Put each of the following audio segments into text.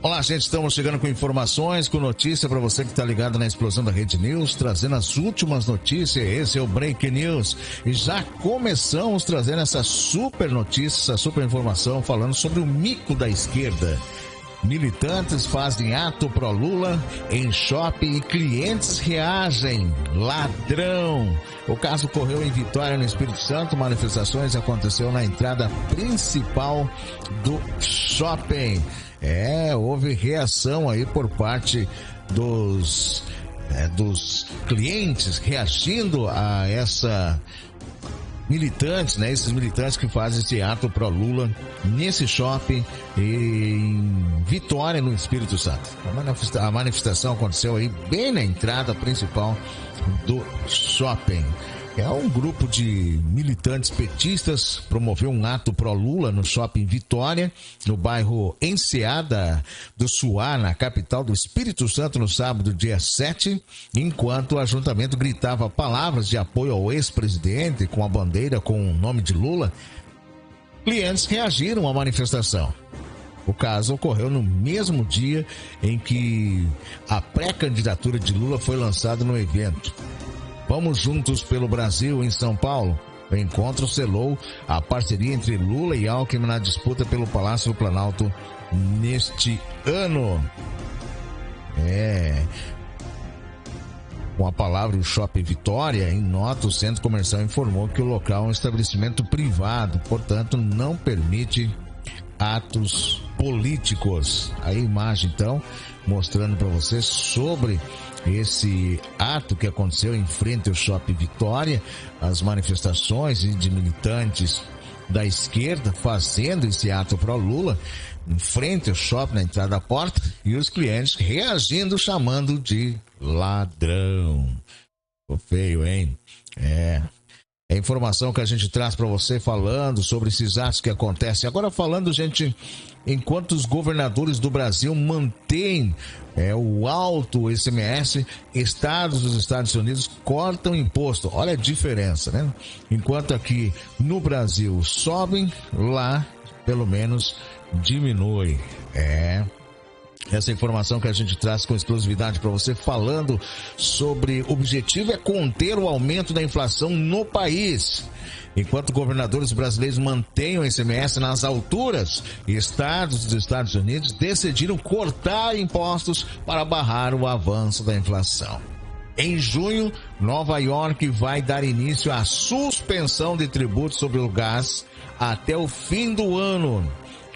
Olá, gente, estamos chegando com informações, com notícia para você que está ligado na explosão da Rede News, trazendo as últimas notícias. Esse é o Break News e já começamos trazendo essa super notícia, essa super informação falando sobre o mico da esquerda. Militantes fazem ato pró-Lula em shopping e clientes reagem. Ladrão! O caso ocorreu em Vitória, no Espírito Santo. Manifestações aconteceu na entrada principal do shopping. Houve reação aí por parte dos clientes reagindo a essa militantes, né? Esses militantes que fazem esse ato pró-Lula nesse shopping em Vitória, no Espírito Santo. A manifestação aconteceu aí bem na entrada principal do shopping. Um grupo de militantes petistas promoveu um ato pró-Lula no shopping Vitória, no bairro Enseada do Suá, na capital do Espírito Santo, no sábado, dia 7, enquanto o ajuntamento gritava palavras de apoio ao ex-presidente com a bandeira com o nome de Lula. Clientes reagiram à manifestação. O caso ocorreu no mesmo dia em que a pré-candidatura de Lula foi lançada no evento. Vamos juntos pelo Brasil, em São Paulo. O encontro selou a parceria entre Lula e Alckmin na disputa pelo Palácio do Planalto neste ano. Com a palavra o Shopping Vitória, em nota, o centro comercial informou que o local é um estabelecimento privado, portanto não permite atos políticos. A imagem, então, mostrando para vocês sobre esse ato que aconteceu em frente ao Shopping Vitória, as manifestações de militantes da esquerda fazendo esse ato pró-Lula em frente ao shopping, na entrada da porta, e os clientes reagindo, chamando de ladrão. Ficou feio, hein? É a informação que a gente traz para você falando sobre esses atos que acontecem. Agora falando, gente, enquanto os governadores do Brasil mantêm o alto ICMS, estados dos Estados Unidos cortam imposto. Olha a diferença, né? Enquanto aqui no Brasil sobem, lá pelo menos diminui. Essa informação que a gente traz com exclusividade para você, falando sobre o objetivo é conter o aumento da inflação no país. Enquanto governadores brasileiros mantêm o ICMS nas alturas, estados dos Estados Unidos decidiram cortar impostos para barrar o avanço da inflação. Em junho, Nova York vai dar início à suspensão de tributos sobre o gás até o fim do ano.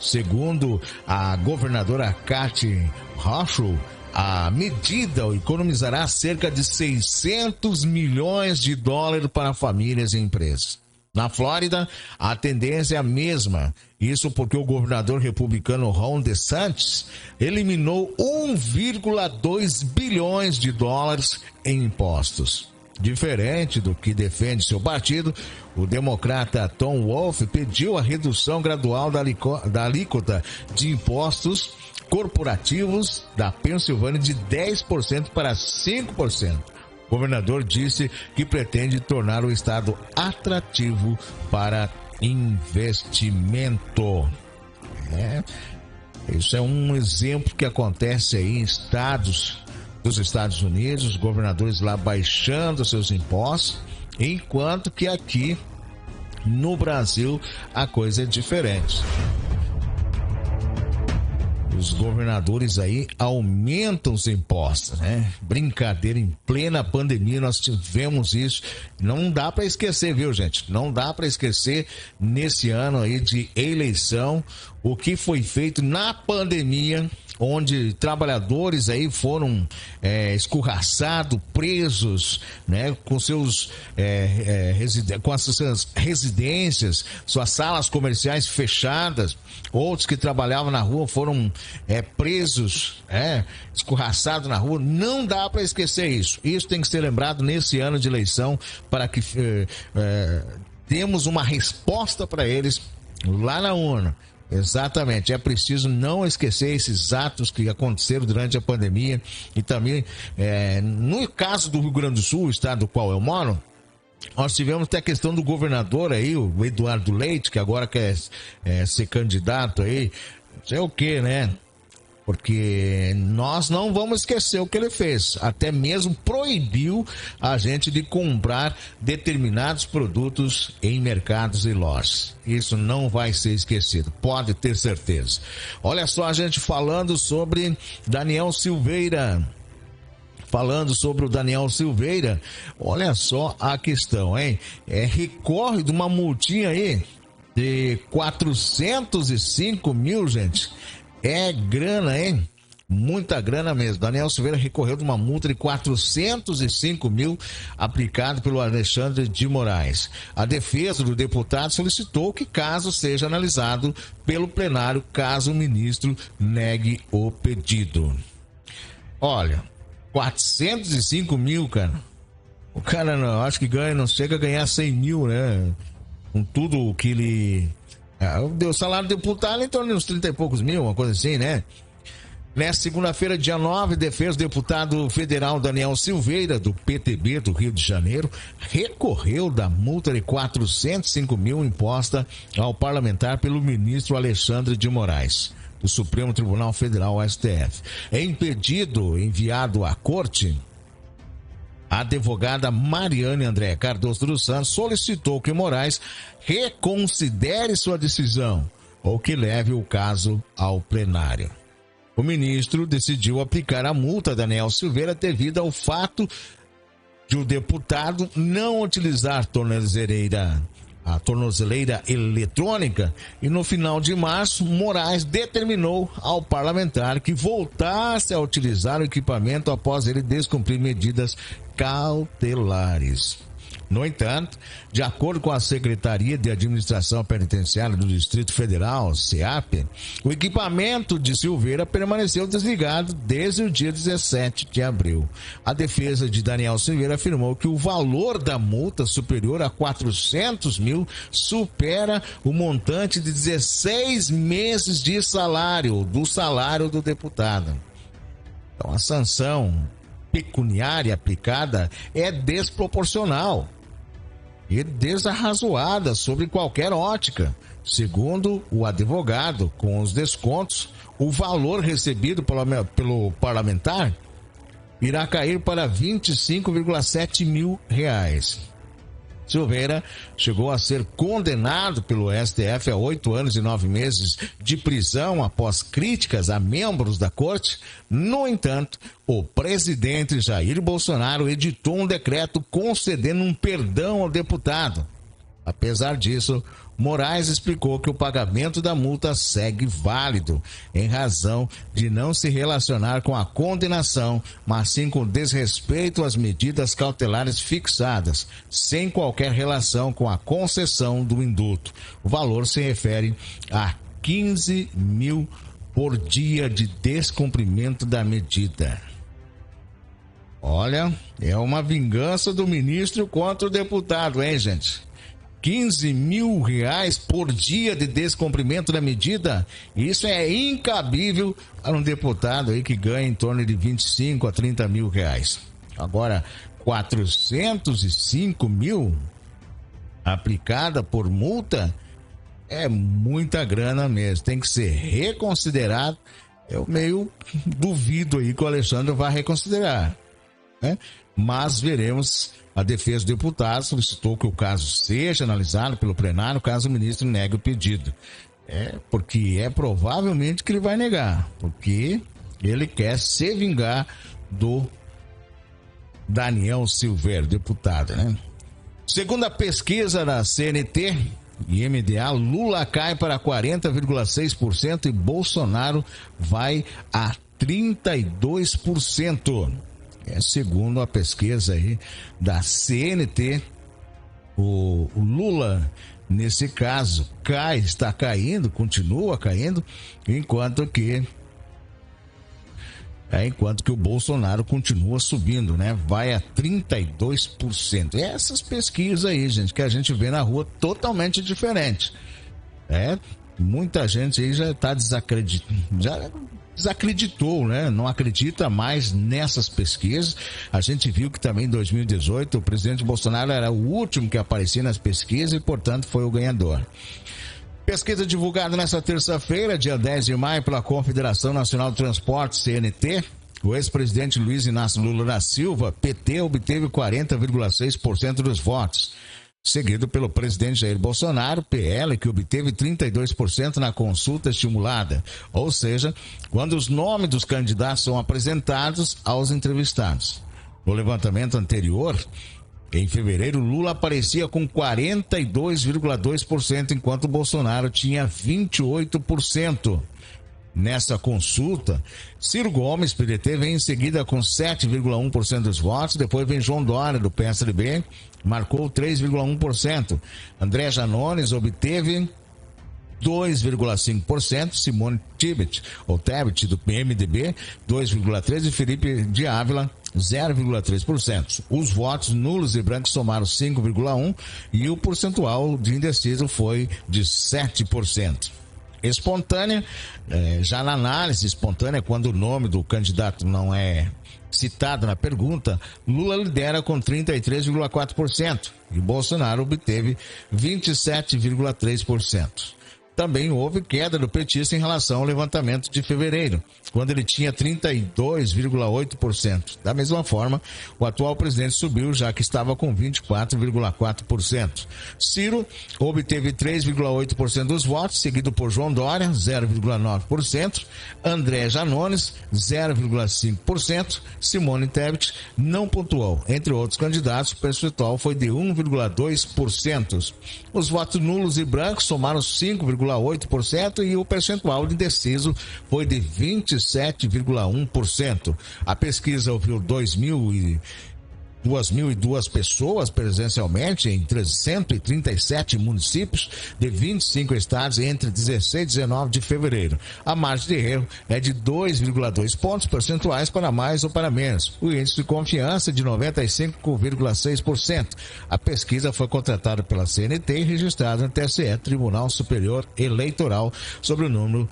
Segundo a governadora Kathy Hochul, a medida economizará cerca de 600 milhões de dólares para famílias e empresas. Na Flórida, a tendência é a mesma. Isso porque o governador republicano Ron DeSantis eliminou 1,2 bilhões de dólares em impostos. Diferente do que defende seu partido, o democrata Tom Wolf pediu a redução gradual da alíquota de impostos corporativos da Pensilvânia de 10% para 5%. O governador disse que pretende tornar o estado atrativo para investimento. Isso é um exemplo que acontece aí em estados dos Estados Unidos, os governadores lá baixando seus impostos, enquanto que aqui no Brasil a coisa é diferente. Os governadores aí aumentam os impostos, né? Brincadeira, em plena pandemia nós tivemos isso. Não dá para esquecer, viu, gente? Não dá para esquecer nesse ano aí de eleição o que foi feito na pandemia, onde trabalhadores aí foram escorraçados, presos, né, com seus com as suas residências, suas salas comerciais fechadas. Outros que trabalhavam na rua foram presos, escorraçados na rua. Não dá para esquecer isso. Isso tem que ser lembrado nesse ano de eleição para que temos uma resposta para eles lá na urna. Exatamente, é preciso não esquecer esses atos que aconteceram durante a pandemia e também, no caso do Rio Grande do Sul, o estado do qual eu moro, nós tivemos até a questão do governador aí, o Eduardo Leite, que agora quer ser candidato aí, não sei o que, né? Porque nós não vamos esquecer o que ele fez. Até mesmo proibiu a gente de comprar determinados produtos em mercados e lojas. Isso não vai ser esquecido, pode ter certeza. Olha só a gente falando sobre Daniel Silveira. Falando sobre o Daniel Silveira, olha só a questão, hein? Recorre de uma multinha aí de 405 mil, gente. É grana, hein? Muita grana mesmo. Daniel Silveira recorreu de uma multa de 405 mil aplicado pelo Alexandre de Moraes. A defesa do deputado solicitou que caso seja analisado pelo plenário, caso o ministro negue o pedido. Olha, 405 mil, cara. O cara, não, acho que ganha, não chega a ganhar 100 mil, né? Com tudo o que ele... o salário do deputado em torno de uns 30 e poucos mil, uma coisa assim, né? Nesta segunda-feira, dia 9, defesa do deputado federal Daniel Silveira, do PTB do Rio de Janeiro, recorreu da multa de 405 mil imposta ao parlamentar pelo ministro Alexandre de Moraes, do Supremo Tribunal Federal, STF. Em pedido enviado à corte, a advogada Mariane André Cardoso dos Santos solicitou que Moraes reconsidere sua decisão ou que leve o caso ao plenário. O ministro decidiu aplicar a multa a Daniel Silveira devido ao fato de o deputado não utilizar a tornozeleira eletrônica, e no final de março, Moraes determinou ao parlamentar que voltasse a utilizar o equipamento após ele descumprir medidas cautelares. No entanto, de acordo com a Secretaria de Administração Penitenciária do Distrito Federal, SEAP, o equipamento de Silveira permaneceu desligado desde o dia 17 de abril. A defesa de Daniel Silveira afirmou que o valor da multa superior a 400 mil supera o montante de 16 meses de salário, do salário do deputado. Então, a sanção pecuniária aplicada é desproporcional e desarrazoada sobre qualquer ótica. Segundo o advogado, com os descontos, o valor recebido pelo parlamentar irá cair para 25,7 mil reais. Silveira chegou a ser condenado pelo STF a 8 anos e 9 meses de prisão após críticas a membros da corte. No entanto, o presidente Jair Bolsonaro editou um decreto concedendo um perdão ao deputado. Apesar disso, Moraes explicou que o pagamento da multa segue válido, em razão de não se relacionar com a condenação, mas sim com desrespeito às medidas cautelares fixadas, sem qualquer relação com a concessão do indulto. O valor se refere a 15 mil por dia de descumprimento da medida. Olha, é uma vingança do ministro contra o deputado, hein, gente? 15 mil reais por dia de descumprimento da medida, isso é incabível para um deputado aí que ganha em torno de 25 a 30 mil reais. Agora, 405 mil aplicada por multa é muita grana mesmo, tem que ser reconsiderado. Eu meio duvido aí que o Alexandre vai reconsiderar, né? Mas veremos. A defesa do deputado solicitou que o caso seja analisado pelo plenário caso o ministro negue o pedido. Porque é provavelmente que ele vai negar, porque ele quer se vingar do Daniel Silveira, deputado, né? Segundo a pesquisa da CNT e MDA, Lula cai para 40,6% e Bolsonaro vai a 32%. Segundo a pesquisa aí da CNT, o Lula, nesse caso, está caindo, continua caindo, enquanto que o Bolsonaro continua subindo, né? Vai a 32%. E essas pesquisas aí, gente, que a gente vê na rua totalmente diferente. Muita gente aí já está desacreditou, né? Não acredita mais nessas pesquisas. A gente viu que também em 2018 o presidente Bolsonaro era o último que aparecia nas pesquisas e, portanto, foi o ganhador. Pesquisa divulgada nesta terça-feira, dia 10 de maio, pela Confederação Nacional do Transporte, CNT, o ex-presidente Luiz Inácio Lula da Silva, PT, obteve 40,6% dos votos, seguido pelo presidente Jair Bolsonaro, PL, que obteve 32% na consulta estimulada, ou seja, quando os nomes dos candidatos são apresentados aos entrevistados. No levantamento anterior, em fevereiro, Lula aparecia com 42,2%, enquanto Bolsonaro tinha 28%. Nessa consulta, Ciro Gomes, PDT, vem em seguida com 7,1% dos votos, depois vem João Dória, do PSDB, marcou 3,1%. André Janones obteve 2,5%, Simone Tebet, do PMDB, 2,3%, e Felipe de Ávila, 0,3%. Os votos nulos e brancos somaram 5,1% e o percentual de indeciso foi de 7%. Espontânea, já na análise espontânea, quando o nome do candidato não é citado na pergunta, Lula lidera com 33,4% e Bolsonaro obteve 27,3%. Também houve queda do petista em relação ao levantamento de fevereiro, quando ele tinha 32,8%. Da mesma forma, o atual presidente subiu, já que estava com 24,4%. Ciro obteve 3,8% dos votos, seguido por João Dória, 0,9%, André Janones, 0,5%, Simone Tebet não pontuou. Entre outros candidatos, o percentual foi de 1,2%. Os votos nulos e brancos somaram 5,8% e o percentual de indeciso foi de 27,1%. A pesquisa ouviu 2.002 pessoas presencialmente em 137 municípios de 25 estados entre 16 e 19 de fevereiro. A margem de erro é de 2,2 pontos percentuais para mais ou para menos. O índice de confiança é de 95,6%. A pesquisa foi contratada pela CNT e registrada no TSE, Tribunal Superior Eleitoral, sobre o número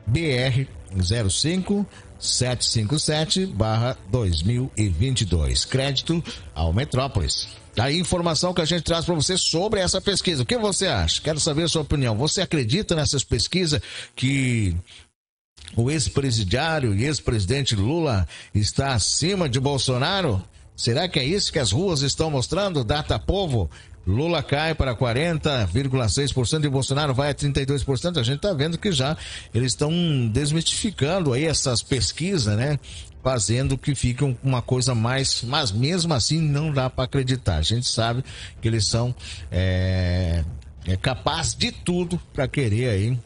BR 05757/2022. Crédito ao Metrópolis. A informação que a gente traz para você sobre essa pesquisa. O que você acha? Quero saber a sua opinião. Você acredita nessas pesquisas que o ex-presidiário e ex-presidente Lula está acima de Bolsonaro? Será que é isso que as ruas estão mostrando? Data Povo. Lula cai para 40,6% e Bolsonaro vai a 32%. A gente está vendo que já eles estão desmistificando aí essas pesquisas, né? Fazendo que fique uma coisa mais... Mas mesmo assim não dá para acreditar. A gente sabe que eles são capazes de tudo para querer aí,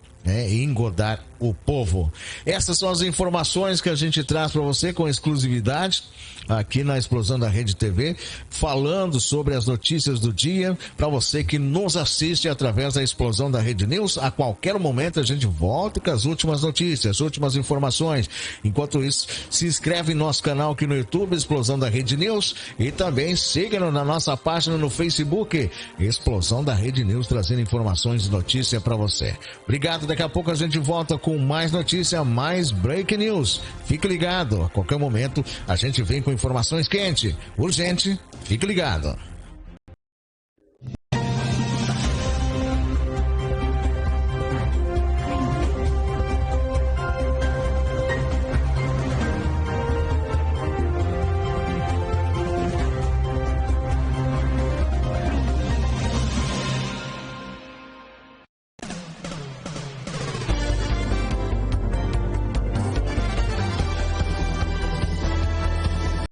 engodar o povo. Essas são as informações que a gente traz para você com exclusividade aqui na Explosão da Rede TV, falando sobre as notícias do dia, para você que nos assiste através da Explosão da Rede News. A qualquer momento a gente volta com as últimas notícias, as últimas informações. Enquanto isso, se inscreve em nosso canal aqui no YouTube, Explosão da Rede News, e também siga-nos na nossa página no Facebook, Explosão da Rede News, trazendo informações e notícias para você. Obrigado, daqui a pouco a gente volta com mais notícia, mais Break News. Fique ligado, a qualquer momento a gente vem com informações quentes, urgente, fique ligado.